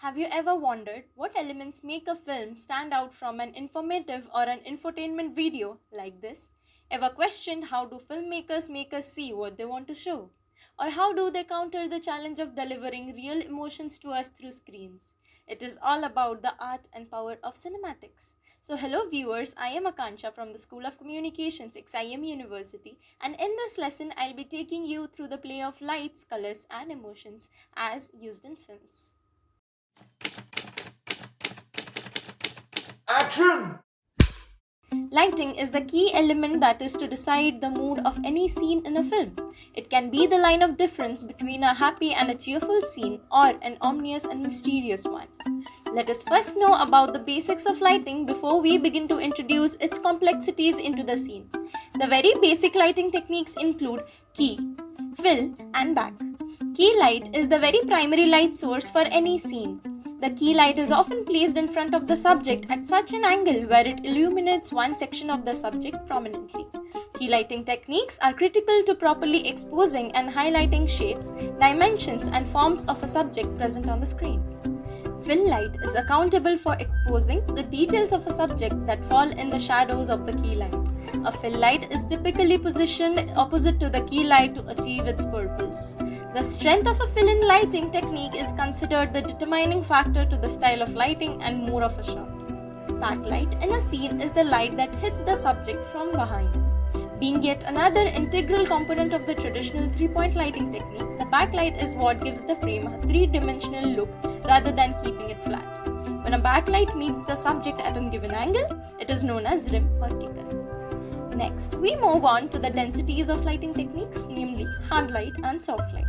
Have you ever wondered what elements make a film stand out from an informative or an infotainment video like this? Ever questioned how do filmmakers make us see what they want to show? Or how do they counter the challenge of delivering real emotions to us through screens? It is all about the art and power of cinematics. So hello viewers, I am Akansha from the School of Communications, XIM University, and in this lesson I'll be taking you through the play of lights, colors and emotions as used in films. Action! Lighting is the key element that is to decide the mood of any scene in a film. It can be the line of difference between a happy and a cheerful scene or an ominous and mysterious one. Let us first know about the basics of lighting before we begin to introduce its complexities into the scene. The very basic lighting techniques include key, fill and back. Key light is the very primary light source for any scene. The key light is often placed in front of the subject at such an angle where it illuminates one section of the subject prominently. Key lighting techniques are critical to properly exposing and highlighting shapes, dimensions and forms of a subject present on the screen. Fill light is accountable for exposing the details of a subject that fall in the shadows of the key light. A fill light is typically positioned opposite to the key light to achieve its purpose. The strength of a fill-in lighting technique is considered the determining factor to the style of lighting and mood of a shot. Backlight in a scene is the light that hits the subject from behind. Being yet another integral component of the traditional three-point lighting technique, the backlight is what gives the frame a three-dimensional look rather than keeping it flat. When a backlight meets the subject at a given angle, it is known as rim or kicker. Next, we move on to the densities of lighting techniques, namely hard light and soft light.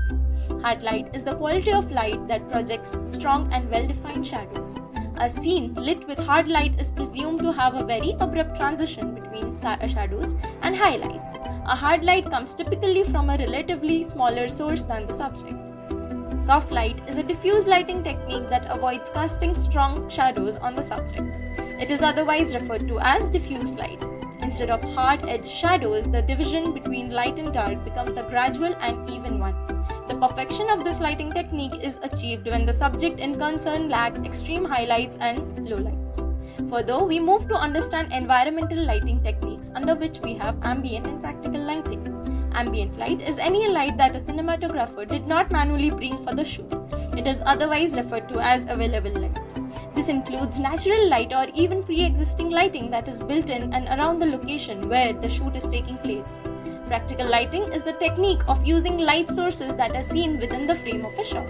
Hard light is the quality of light that projects strong and well-defined shadows. A scene lit with hard light is presumed to have a very abrupt transition between shadows and highlights. A hard light comes typically from a relatively smaller source than the subject. Soft light is a diffuse lighting technique that avoids casting strong shadows on the subject. It is otherwise referred to as diffuse light. Instead of hard-edged shadows, the division between light and dark becomes a gradual and even one. The perfection of this lighting technique is achieved when the subject in concern lacks extreme highlights and lowlights. Further, we move to understand environmental lighting techniques, under which we have ambient and practical lighting. Ambient light is any light that a cinematographer did not manually bring for the shoot. It is otherwise referred to as available light. This includes natural light or even pre-existing lighting that is built in and around the location where the shoot is taking place. Practical lighting is the technique of using light sources that are seen within the frame of a shot.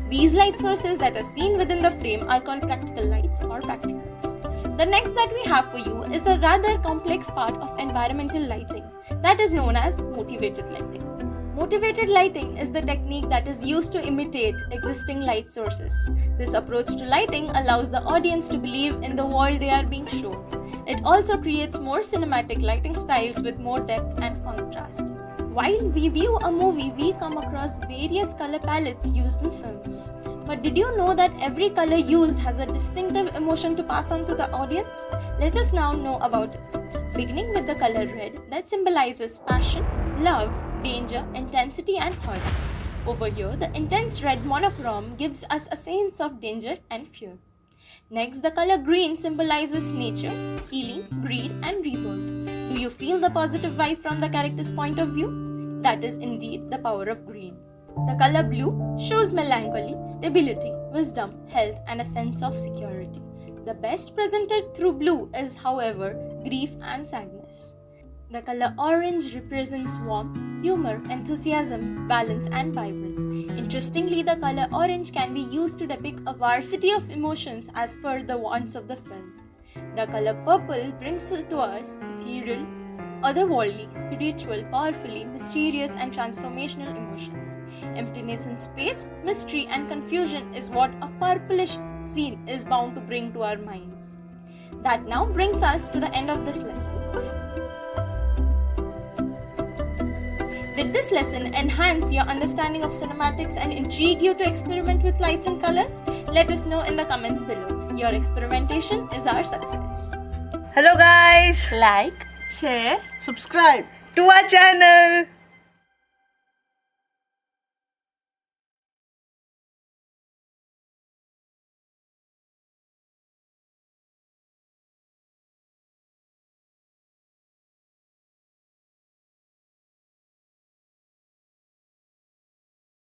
These light sources that are seen within the frame are called practical lights or practicals. The next that we have for you is a rather complex part of environmental lighting that is known as motivated lighting. Motivated lighting is the technique that is used to imitate existing light sources. This approach to lighting allows the audience to believe in the world they are being shown. It also creates more cinematic lighting styles with more depth and contrast. While we view a movie, we come across various color palettes used in films. But did you know that every color used has a distinctive emotion to pass on to the audience? Let us now know about it. Beginning with the color red that symbolizes passion, love, danger, intensity and hurt. Over here, the intense red monochrome gives us a sense of danger and fear. Next, the color green symbolizes nature, healing, greed and rebirth. Do you feel the positive vibe from the character's point of view? That is indeed the power of green. The color blue shows melancholy, stability, wisdom, health and a sense of security. The best presented through blue is, however, grief and sadness. The color orange represents warmth, humor, enthusiasm, balance and vibrance. Interestingly, the color orange can be used to depict a variety of emotions as per the wants of the film. The color purple brings to us ethereal, otherworldly, spiritual, powerfully, mysterious and transformational emotions. Emptiness in space, mystery and confusion is what a purplish scene is bound to bring to our minds. That now brings us to the end of this lesson. Did this lesson enhance your understanding of cinematics and intrigue you to experiment with lights and colors? Let us know in the comments below. Your experimentation is our success. Hello guys, Like, Share, Subscribe to our channel.